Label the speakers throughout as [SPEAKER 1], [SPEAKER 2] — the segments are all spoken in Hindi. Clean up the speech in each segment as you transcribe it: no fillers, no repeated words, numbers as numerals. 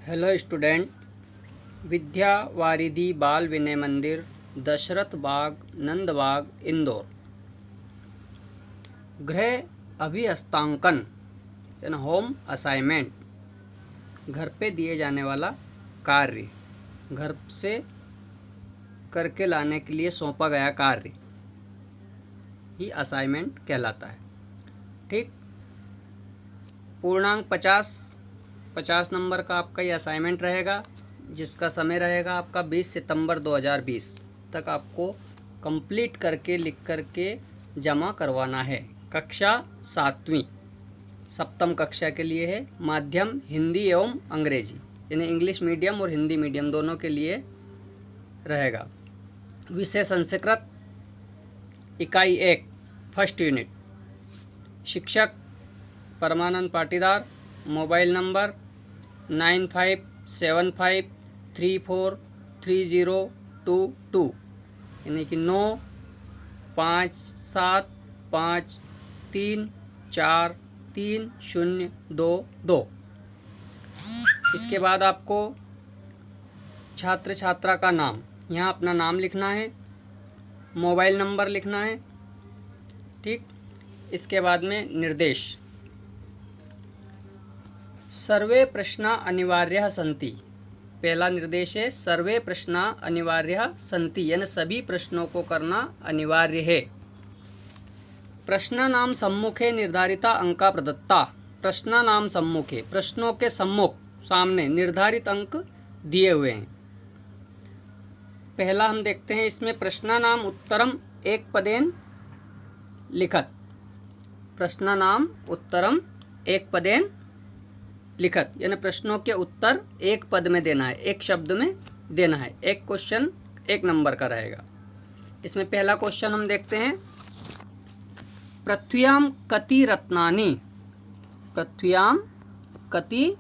[SPEAKER 1] Hello student. विद्या वारिधि बाल विनय मंदिर, दशरथ बाग, नंद बाग, इंदौर। गृह अभिहस्तांकन यानी होम असाइनमेंट, घर पे दिए जाने वाला कार्य, घर से करके लाने के लिए सौंपा गया कार्य ही असाइनमेंट कहलाता है। ठीक, पूर्णांक 50 नंबर का आपका ये असाइनमेंट रहेगा, जिसका समय रहेगा आपका 20 सितंबर 2020 तक आपको कंप्लीट करके लिख करके जमा करवाना है। कक्षा 7वीं सप्तम कक्षा के लिए है। माध्यम हिंदी एवं अंग्रेजी यानी इंग्लिश मीडियम और हिंदी मीडियम दोनों के लिए रहेगा। विषय संस्कृत, इकाई 1 फर्स्ट यूनिट। शिक्षक परमानंद पाटीदार। मोबाइल नंबर 9575343022 यानी कि 9575343022। इसके बाद आपको छात्र छात्रा का नाम, यहाँ अपना नाम लिखना है, मोबाइल नंबर लिखना है। ठीक, इसके बाद में निर्देश। सर्वे प्रश्ना अनिवार्य सन्ति। पहला निर्देश है सर्वे प्रश्ना अनिवार्य सन्ति यानी सभी प्रश्नों को करना अनिवार्य है। प्रश्नानाम सम्मुखे निर्धारिता अंका प्रदत्ता। प्रश्नानाम सम्मुखे, प्रश्नों के सम्मुख सामने निर्धारित अंक दिए हुए हैं। पहला हम देखते हैं, इसमें प्रश्नानाम उत्तरम एक पदेन लिखत। प्रश्नानाम उत्तरम एक पदेन लिखत यानी प्रश्नों के उत्तर एक पद में देना है, एक शब्द में देना है। एक क्वेश्चन 1 नंबर का रहेगा। इसमें पहला क्वेश्चन हम देखते हैं, पृथ्व्याम कति रत्नानि। पृथ्व्याम कति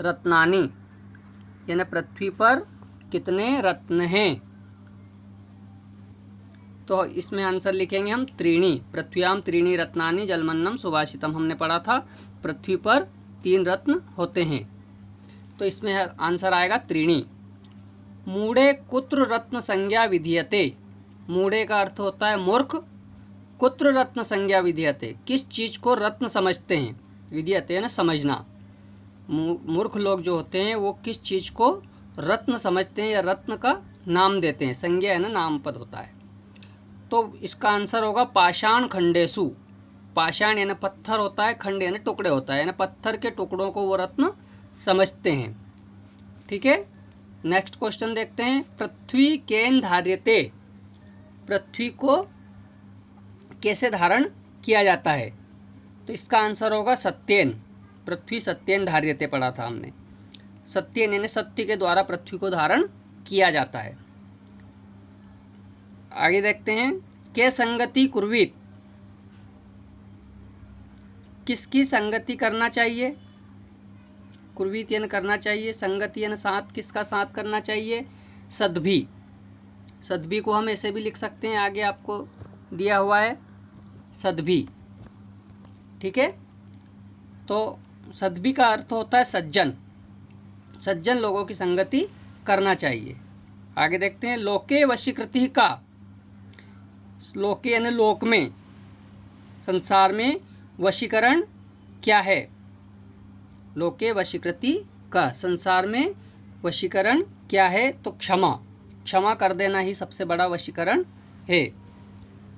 [SPEAKER 1] रत्नानि यानी पृथ्वी पर कितने रत्न हैं। तो इसमें आंसर लिखेंगे हम त्रीणी। पृथ्व्याम त्रीणी रत्नानि जलमन्नम सुभाषितम, हमने पढ़ा था पृथ्वी पर 3 रत्न होते हैं। तो इसमें आंसर आएगा त्रीणी। मूढ़े कुत्र रत्न संज्ञा विधीयते। मूढ़े का अर्थ होता है मूर्ख, कुत्र रत्न संज्ञा विधीयते, किस चीज़ को रत्न समझते हैं। विधीयते ना समझना। मूर्ख लोग जो होते हैं वो किस चीज़ को रत्न समझते हैं या रत्न का नाम देते हैं। संज्ञा है ना, नाम पद होता है। तो इसका आंसर होगा पाषाण खंडेसु। पाषाण यानी पत्थर होता है, खंड यानी टुकड़े होता है, यानी पत्थर के टुकड़ों को वो रत्न समझते हैं। ठीक है, नेक्स्ट क्वेश्चन देखते हैं, पृथ्वी केन धार्यते। पृथ्वी को कैसे धारण किया जाता है। तो इसका आंसर होगा सत्येन। पृथ्वी सत्येन धार्यते पढ़ा था हमने। सत्येन यानी सत्य के द्वारा पृथ्वी को धारण किया जाता है। आगे देखते हैं, के संगति कुर्वीत। किसकी संगति करना चाहिए। कुर्वीत यानी करना चाहिए, संगति यानी साथ, किसका साथ करना चाहिए। सद्भी। सद्भी को हम ऐसे भी लिख सकते हैं, आगे आपको दिया हुआ है सद्भी। ठीक है, तो सद्भी का अर्थ होता है सज्जन। सज्जन लोगों की संगति करना चाहिए। आगे देखते हैं, लोके वशीकृति का। लोके यानी लोक में, संसार में वशीकरण क्या है। लोके वशीकृति का, संसार में वशीकरण क्या है। तो क्षमा, क्षमा कर देना ही सबसे बड़ा वशीकरण है।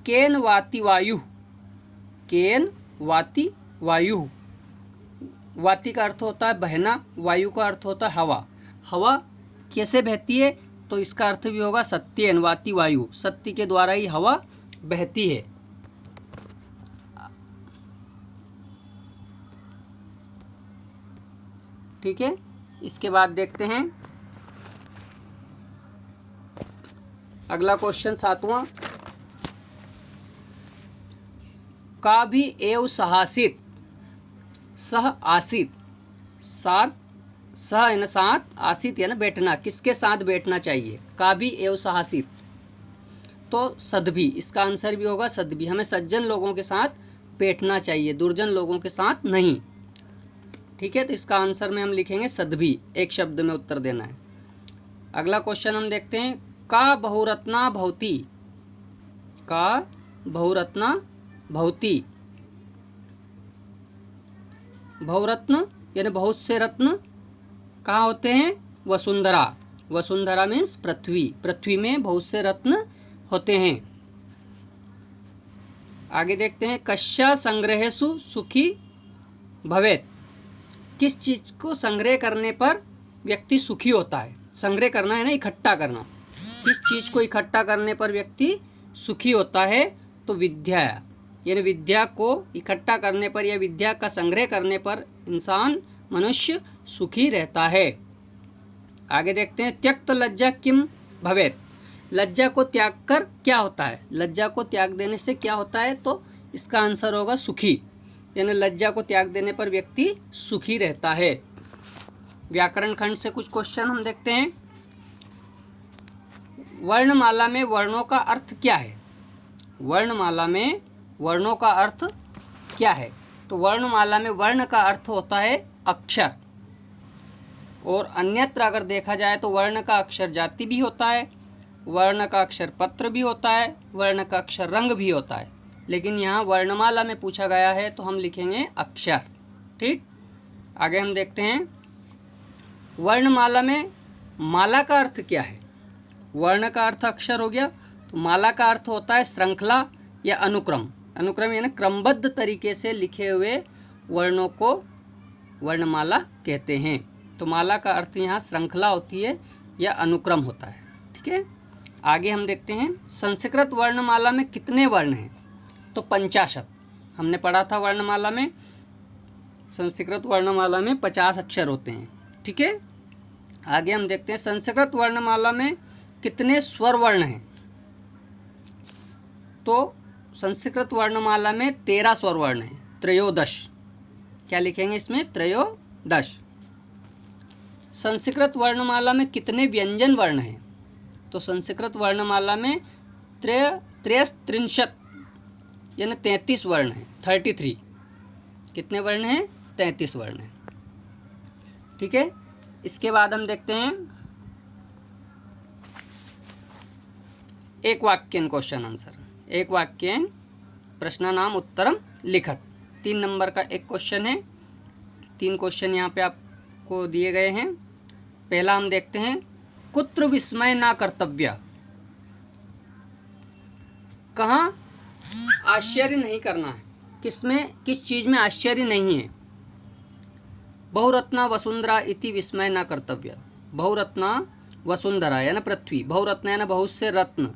[SPEAKER 1] केन वाति वायु। केन वाति वायु। वाति का अर्थ होता है बहना, वायु का अर्थ होता है हवा। हवा कैसे बहती है, तो इसका अर्थ भी होगा सत्येन वाति वायु, सत्य के द्वारा ही हवा बहती है। ठीक है, इसके बाद देखते हैं अगला क्वेश्चन 7वां, का भी एव सहासित। सह आसित, साथ, सह यानी साथ, आसित यानी बैठना, किसके साथ बैठना चाहिए। का भी एव सहासित तो सद्भी, इसका आंसर भी होगा सद्भी। हमें सज्जन लोगों के साथ बैठना चाहिए, दुर्जन लोगों के साथ नहीं। ठीक है, तो इसका आंसर में हम लिखेंगे सदभी, एक शब्द में उत्तर देना है। अगला क्वेश्चन हम देखते हैं, का बहुरत्ना भवती, का बहुरत्ना भवती। बहुरत्न यानी बहुत से रत्न कहाँ होते हैं? वसुंधरा। वसुंधरा मीन्स पृथ्वी, पृथ्वी में बहुत से रत्न होते हैं। आगे देखते हैं, कस्या संग्रहेषु सुखी भवेत्। किस चीज़ को संग्रह करने पर व्यक्ति सुखी होता है? संग्रह करना है ना, इकट्ठा करना। किस चीज़ को इकट्ठा करने पर व्यक्ति सुखी होता है? तो विद्या, यानी विद्या को इकट्ठा करने पर या विद्या का संग्रह करने पर इंसान, मनुष्य सुखी रहता है। आगे देखते हैं, त्यक्त लज्जा किम भवेत्। लज्जा को त्याग कर क्या होता है? लज्जा को त्याग देने से क्या होता है? तो इसका आंसर होगा सुखी, यानी लज्जा को त्याग देने पर व्यक्ति सुखी रहता है। व्याकरण खंड से कुछ क्वेश्चन हम देखते हैं। वर्णमाला में वर्णों का अर्थ क्या है? वर्णमाला में वर्णों का अर्थ क्या है? तो वर्णमाला में वर्ण का अर्थ होता है अक्षर, और अन्यत्र अगर देखा जाए तो वर्ण का अक्षर जाति भी होता है, वर्ण का अक्षर पत्र भी होता है, वर्ण का अक्षर रंग भी होता है। लेकिन यहाँ वर्णमाला में पूछा गया है तो हम लिखेंगे अक्षर। ठीक, आगे हम देखते हैं, वर्णमाला में माला का अर्थ क्या है? वर्ण का अर्थ अक्षर हो गया, तो माला का अर्थ होता है श्रृंखला या अनुक्रम। अनुक्रम यानी क्रमबद्ध तरीके से लिखे हुए वर्णों को वर्णमाला कहते हैं। तो माला का अर्थ यहाँ श्रृंखला होती है या अनुक्रम होता है। ठीक है, आगे हम देखते हैं, संस्कृत वर्णमाला में कितने वर्ण हैं? तो 50। हमने पढ़ा था वर्णमाला में, संस्कृत वर्णमाला में 50 अक्षर होते हैं। ठीक है, आगे हम देखते हैं, संस्कृत वर्णमाला में कितने स्वर वर्ण हैं? तो संस्कृत वर्णमाला में 13 स्वर वर्ण हैं, 13। क्या लिखेंगे इसमें? 13। संस्कृत वर्णमाला में कितने व्यंजन वर्ण हैं? तो संस्कृत वर्णमाला में 33 यानी 33 वर्ण हैं, 33। कितने वर्ण हैं? 33 वर्ण हैं। ठीक है, इसके बाद हम देखते हैं एक वाक्यन क्वेश्चन आंसर। एक वाक्यन प्रश्न नाम उत्तरम लिखत। 3 नंबर का एक क्वेश्चन है। 3 क्वेश्चन यहाँ पे आपको दिए गए हैं। पहला हम देखते हैं, कुत्र विस्मय ना कर्तव्य। कहाँ आश्चर्य नहीं करना है? किसमें, किस चीज़ में आश्चर्य नहीं है? बहुरत्ना वसुंधरा इति विस्मय ना कर्तव्य। बहुरत्ना वसुंधरा यानी पृथ्वी, बहुरत्न यानी बहुत से रत्न।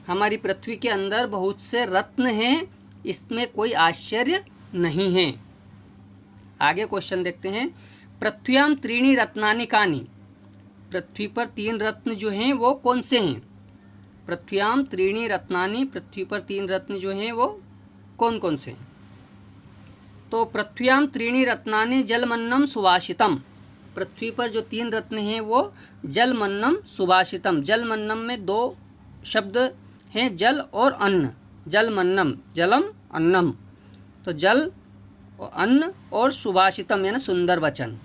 [SPEAKER 1] हमारी पृथ्वी के अंदर बहुत से रत्न हैं, इसमें कोई आश्चर्य नहीं है। आगे क्वेश्चन देखते हैं, पृथ्व्याम त्रीणि रत्नानि कानि। पृथ्वी पर 3 रत्न जो हैं वो कौन से हैं? पृथ्व्याम त्रीणि रत्नानि, पृथ्वी पर 3 रत्न जो हैं वो कौन कौन से हैं? तो पृथ्व्याम त्रीणि रत्नानि जलमन्नम सुभाषितम। पृथ्वी पर जो 3 रत्न हैं वो जलमन्नम सुभाषितम। जलमन्नम में 2 शब्द हैं, जल और अन्न। जलमन्नम, जलम अन्नम, तो जल अन्न और सुभाषितम यानी सुंदर वचन।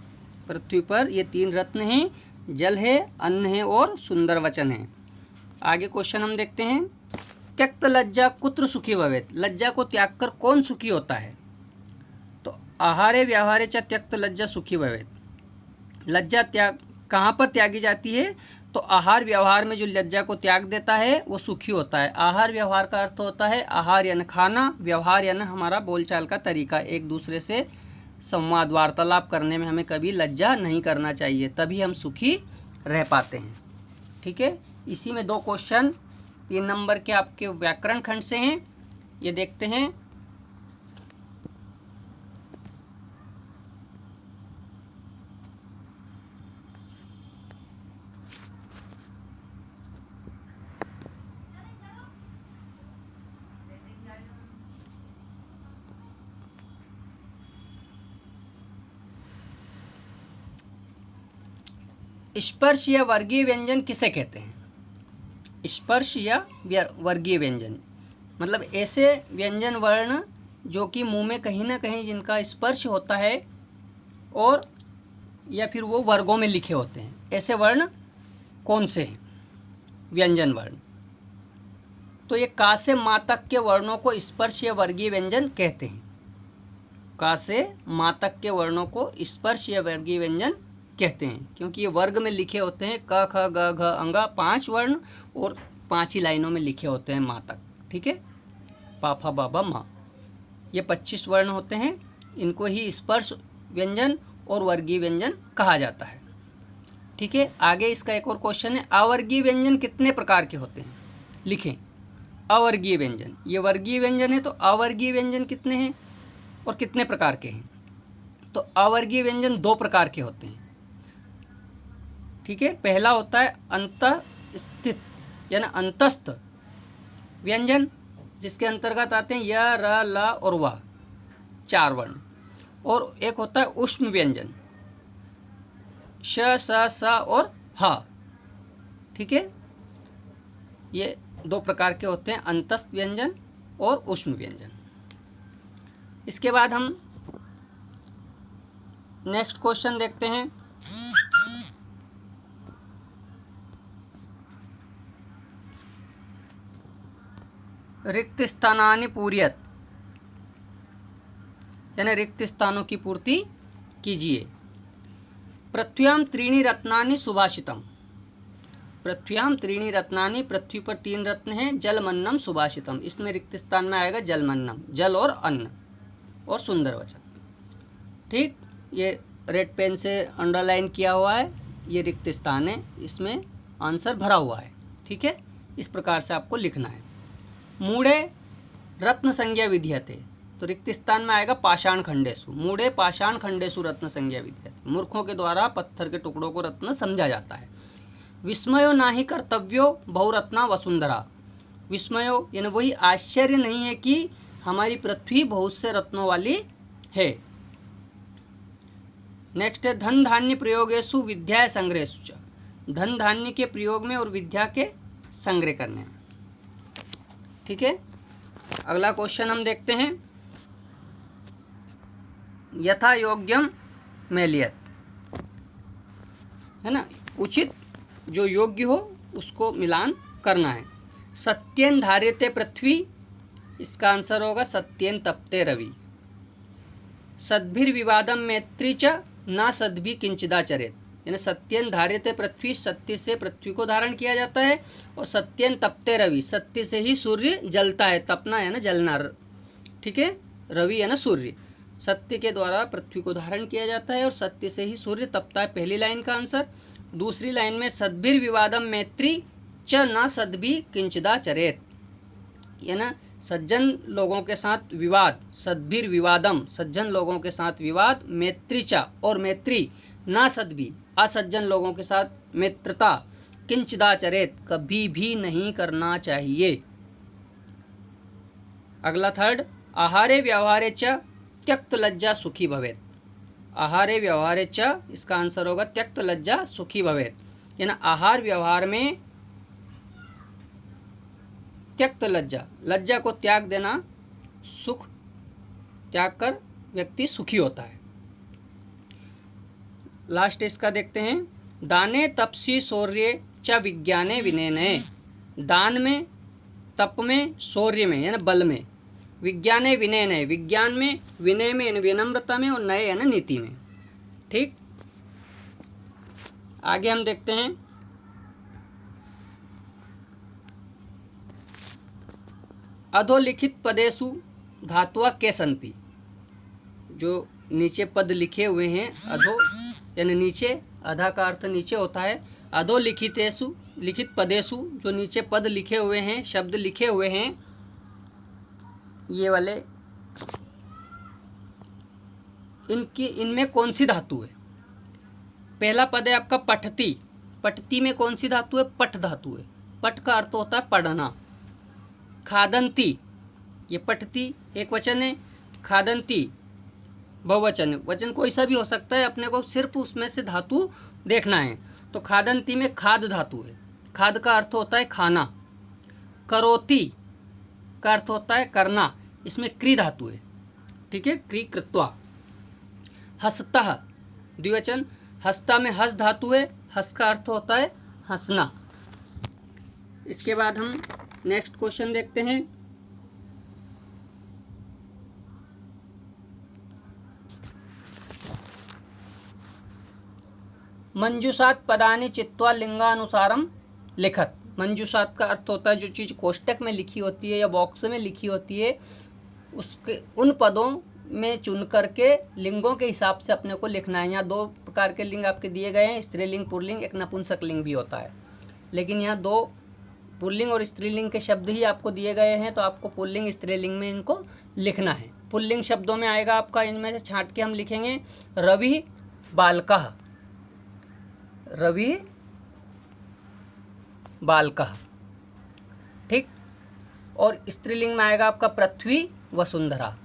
[SPEAKER 1] पृथ्वी पर ये 3 रत्न हैं, जल है, अन्न है और सुंदर वचन है। आगे क्वेश्चन हम देखते हैं, त्यक्त लज्जा कुत्र सुखी भवेत्। लज्जा को त्याग कर कौन सुखी होता है? तो आहारे व्यवहारे च त्यक्त लज्जा सुखी भवेत्। लज्जा त्याग कहाँ पर त्यागी जाती है? तो आहार व्यवहार में जो लज्जा को त्याग देता है वो सुखी होता है। आहार व्यवहार का अर्थ होता है आहार यानी खाना, व्यवहार यानी हमारा बोलचाल का तरीका। एक दूसरे से संवाद वार्तालाप करने में हमें कभी लज्जा नहीं करना चाहिए, तभी हम सुखी रह पाते हैं। ठीक है, इसी में 2 क्वेश्चन 3 नंबर के आपके व्याकरण खंड से हैं, ये देखते हैं। स्पर्श या वर्गीय व्यंजन किसे कहते हैं? स्पर्श या वर्गीय व्यंजन मतलब ऐसे व्यंजन वर्ण जो कि मुंह में कहीं ना कहीं जिनका स्पर्श होता है और या फिर वो वर्गों में लिखे होते हैं। ऐसे वर्ण कौन से हैं? व्यंजन वर्ण। तो ये का से मा तक के वर्णों को स्पर्श या वर्गीय व्यंजन कहते हैं। का से मा तक के वर्णों को स्पर्श या वर्गीय व्यंजन कहते हैं, क्योंकि ये वर्ग में लिखे होते हैं। क ख ग घ अंगा 5 वर्ण और 5 ही लाइनों में लिखे होते हैं मा तक। ठीक है, पा फा बा बा मा, ये 25 वर्ण होते हैं। इनको ही स्पर्श व्यंजन और वर्गीय व्यंजन कहा जाता है। ठीक है, आगे इसका एक और क्वेश्चन है, अवर्गीय व्यंजन कितने प्रकार के होते हैं? लिखें अवर्गीय व्यंजन। ये वर्गीय व्यंजन है, तो अवर्गीय व्यंजन कितने हैं और कितने प्रकार के हैं? तो अवर्गीय व्यंजन 2 प्रकार के होते हैं। ठीक है, पहला होता है अंतःस्थित यानी अंतस्थ व्यंजन, जिसके अंतर्गत आते हैं य, र, ल और व 4 वर्ण। और एक होता है ऊष्म व्यंजन, श, स, स और ह। ठीक है, ये 2 प्रकार के होते हैं, अंतस्थ व्यंजन और ऊष्म व्यंजन। इसके बाद हम नेक्स्ट क्वेश्चन देखते हैं। रिक्त स्थानानि पूरयत, यानी रिक्त स्थानों की पूर्ति कीजिए। पृथ्व्याम त्रीणि रत्नानि सुभाषितम। पृथ्व्याम त्रीणि रत्नानि, पृथ्वी पर 3 रत्न हैं। जलमन्नम सुभाषितम, इसमें रिक्त स्थान में आएगा जलमन्नम, जल और अन्न और सुंदर वचन। ठीक, ये रेड पेन से अंडरलाइन किया हुआ है, ये रिक्त स्थान है, इसमें आंसर भरा हुआ है। ठीक है, इस प्रकार से आपको लिखना है। मूढ़े रत्न संज्ञा विधीयते, तो रिक्त स्थान में आएगा पाषाण खंडेषु। मूढ़े पाषाण खंडेषु रत्न संज्ञा विधीयते, मूर्खों के द्वारा पत्थर के टुकड़ों को रत्न समझा जाता है। विस्मयो नाहि कर्तव्यो बहुरत्ना वसुंधरा, विस्मयो यानी वही आश्चर्य नहीं है कि हमारी पृथ्वी बहुत से रत्नों वाली है। नेक्स्ट है धन धान्य प्रयोगेषु विद्या संग्रहेषु च, धन धान्य के प्रयोग में और विद्या के संग्रह करने में। ठीक है, अगला क्वेश्चन हम देखते हैं। यथा योग्यम मेलियत, है ना, उचित जो योग्य हो उसको मिलान करना है। सत्येन धार्यते पृथ्वी, इसका आंसर होगा सत्येन तपते रवि। सद्भिर्विवादम मैत्री च न सद्भि किंचिदाचरेत, यानी सत्येन धार्यते पृथ्वी, सत्य से पृथ्वी को धारण किया जाता है। और सत्येन तपते रवि, सत्य से ही सूर्य जलता है, तपना है ना जलना। ठीक है, रवि है ना सूर्य, सत्य के द्वारा पृथ्वी को धारण किया जाता है और सत्य से ही सूर्य तपता है। पहली लाइन का आंसर। दूसरी लाइन में सद्भिर्विवादम मैत्री च न सद्भि किंचिदाचरेत, ये ना सज्जन लोगों के साथ विवाद, सद्भिर्विवादम सज्जन लोगों के साथ विवाद, मैत्री च और मैत्री, ना सद्भि असज्जन लोगों के साथ मित्रता, किंचिदाचरेत कभी भी नहीं करना चाहिए। अगला थर्ड, आहारे व्यवहारे च त्यक्त लज्जा सुखी भवेत। आहारे व्यवहारे च, इसका आंसर होगा त्यक्त लज्जा सुखी भवेत, यानी आहार व्यवहार में त्यक्त लज्जा, लज्जा को त्याग देना, सुख त्याग कर व्यक्ति सुखी होता है। लास्ट इसका देखते हैं। दाने तपसी शौर्य च विज्ञाने विनयने, दान में, तप में, शौर्य में यानी बल में, विज्ञाने विनयने विज्ञान में, विनय में यानी विनम्रता में और नए यानी नीति में। ठीक, आगे हम देखते हैं। अधोलिखित पदेषु धातुआ के सन्ति, जो नीचे पद लिखे हुए हैं, अधो यानी नीचे, अधा का अर्थ नीचे होता है। अधोलिखितेषु, लिखित पदेषु, जो नीचे पद लिखे हुए हैं, शब्द लिखे हुए हैं, ये वाले, इनमें कौन सी धातु है? पहला पद है आपका पठती, पठती में कौन सी धातु है? पठ धातु है। पठ का अर्थ होता है पढ़ना। खादंती, ये पठती एक वचन है, खादंती बहुवचन है। वचन कोई सा भी हो सकता है, अपने को सिर्फ उसमें से धातु देखना है। तो खादंती में खाद धातु है, खाद का अर्थ होता है खाना। करोति का अर्थ होता है करना, इसमें क्री धातु है। ठीक है, क्री कृत्वा। हसतः द्विवचन। हस्ता में हस धातु है, हस का अर्थ होता है हंसना। इसके बाद हम नेक्स्ट क्वेश्चन देखते हैं। मंजूषात पदानि चित्वा लिंगानुसारम लिखत। मंजूषात का अर्थ होता है जो चीज़ कोष्टक में लिखी होती है या बॉक्स में लिखी होती है, उसके उन पदों में चुन करके लिंगों के हिसाब से अपने को लिखना है। यहाँ दो प्रकार के लिंग आपके दिए गए हैं, स्त्रीलिंग पुल्लिंग, एक नपुंसक लिंग भी होता है, लेकिन यहाँ दो पुल्लिंग और स्त्रीलिंग के शब्द ही आपको दिए गए हैं, तो आपको पुल्लिंग स्त्रीलिंग में इनको लिखना है। पुल्लिंग शब्दों में आएगा आपका, इनमें से छांट के हम लिखेंगे रवि बालकः, रवि बालकः, ठीक। और स्त्रीलिंग में आएगा आपका पृथ्वी वसुंधरा।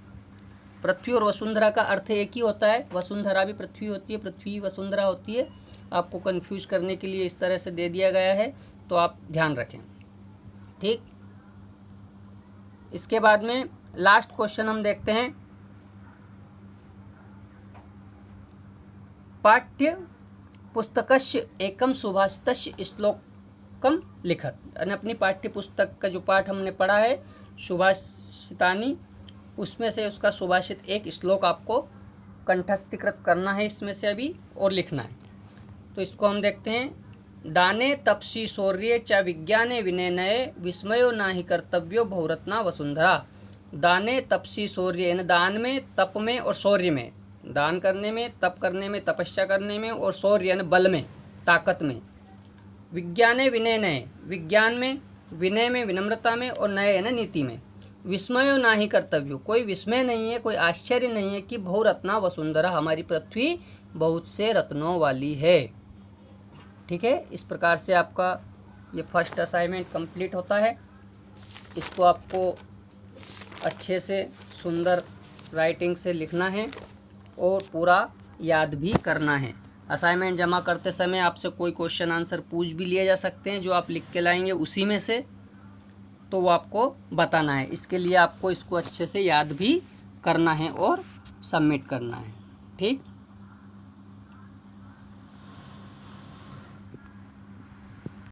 [SPEAKER 1] पृथ्वी और वसुंधरा का अर्थ एक ही होता है, वसुंधरा भी पृथ्वी होती है, पृथ्वी वसुंधरा होती है। आपको कंफ्यूज करने के लिए इस तरह से दे दिया गया है, तो आप ध्यान रखें, ठीक। इसके बाद में लास्ट क्वेश्चन हम देखते हैं। पाठ्य पुस्तकस्य एकम सुभाषितस्य श्लोकम लिखत। यानी अपनी पाठ्य पुस्तक का जो पाठ हमने पढ़ा है सुभाषितानि, उसमें से उसका सुभाषित एक श्लोक आपको कंठस्थीकृत करना है इसमें से अभी और लिखना है। तो इसको हम देखते हैं। दाने तपसी शौर्ये च विज्ञाने विनयनये विस्मयो नाहि कर्तव्यो बहुरत्ना वसुंधरा। दाने तपसी शौर्य, यानी दान में, तप में और शौर्य में, दान करने में, तप करने में, तपस्या करने में, और शौर्य यानी बल में, ताकत में। विज्ञाने विनय नये, विज्ञान में, विनय में, विनम्रता में, और नये यानी नीति में। विस्मयो नाहि कर्तव्यो, कोई विस्मय नहीं है, कोई आश्चर्य नहीं है कि बहुरत्ना वसुंधरा, हमारी पृथ्वी बहुत से रत्नों वाली है। ठीक है, इस प्रकार से आपका ये फर्स्ट असाइनमेंट कंप्लीट होता है। इसको आपको अच्छे से सुंदर राइटिंग से लिखना है और पूरा याद भी करना है। असाइनमेंट जमा करते समय आपसे कोई क्वेश्चन आंसर पूछ भी लिए जा सकते हैं, जो आप लिख के लाएंगे उसी में से, तो वो आपको बताना है। इसके लिए आपको इसको अच्छे से याद भी करना है और सबमिट करना है, ठीक।